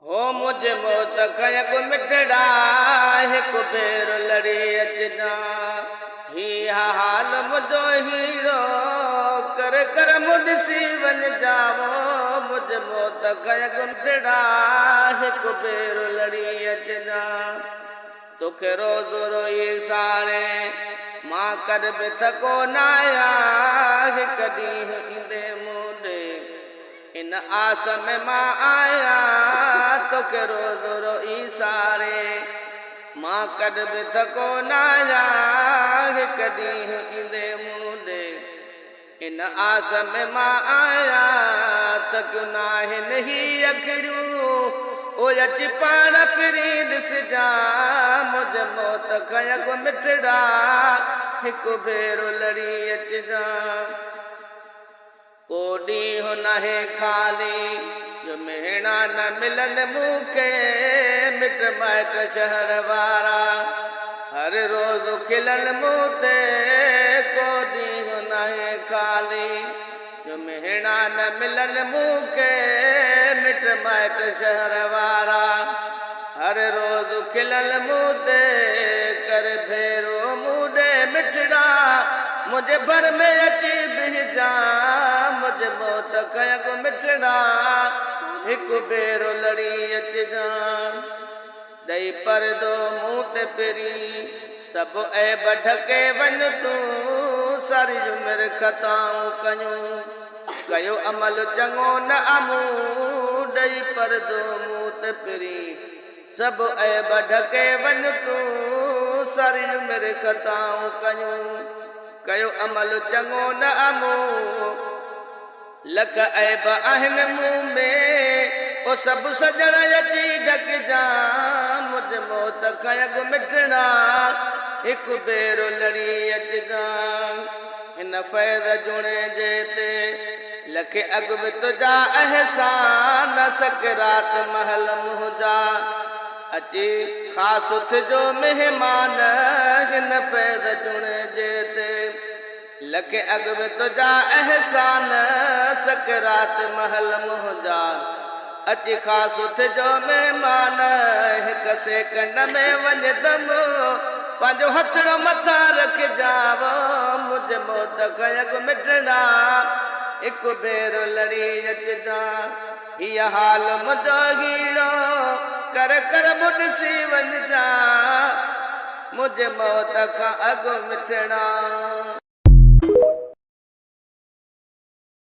हो मुझे मौत खयग मिठड़ा एक बेर लड़ी अचजा ही हाल मुझो हीरो कर कर मुडसी वन जावो मुझे मौत खयग मिठड़ा एक बेर लड़ी अचजा तोखे रोज रोई सारे मां कर बि थको नाया कॾहिं ईंदे मूंडे इन आस में मां आया तोखे रोज रोई सारे मां कॾ बि थको नाया कॾहिं ईंदे मूंडे इन आस में मां आया थकियो नाहिनि ही अखिड़ियूं ओ अची पाण फिरी ॾिसजा मुझ मौत खयग मिठड़ा हिकु भेरो लड़ी अचजा को ॾींहुं नाहे खाली जो मेणा न मिलन मूंखे मिट माइट शहर वारा हर रोज़ खिलन मूं ते को ॾींहुं नाहे खाली जो मेणा न मिलन मूंखे मिट माइट शहर वारा हर रोज़ खिलन मूं ते कर भेरो मूं ॾे मिठड़ा मुझे भर में अची बिहजा मुझे मौत खयग मिठड़ा हिकु भेरो लड़ी अचजा ॾेई परदो मूं ते पिरी सभु ऐब ढके वञ तूं सारी उमिरि खताऊं कयूं कयो अमल चङो न अमूं ॾेई परदो मूं ते पिरी सभु ऐब ढके वञ तूं सारी उमिरि खताऊं कयूं कयो अमल चङो न अमूं लख ऐब आहिनि मूं में ओ सभु सजण अची ढकजा मुझ मौत खयग मिठड़ा हिकु भेरो लड़ी अचजा हिन फैज़ जुणे जे ते लख अॻ में तुंहिंजा अहसान सकरात महल मुंहिंजा अची ख़ासि थिजो महिमान हिन फैज़ जुणे जे ते लख अॻ में तुंहिंजा अहसान सकरात महल मुंहिंजा अची ख़ासि थिजो महिमान हिकु सेकंड में वञ दम पंहिंजो हथड़ो मथां रखजाव मुझ मौत खयग मिठड़ा हिकु भेरो लड़ी अचजा हीअ हाल मुंहिंजो हीरो कर कर मुॾिसी वञजा मुझ मौत खां अॻु मिठड़ा।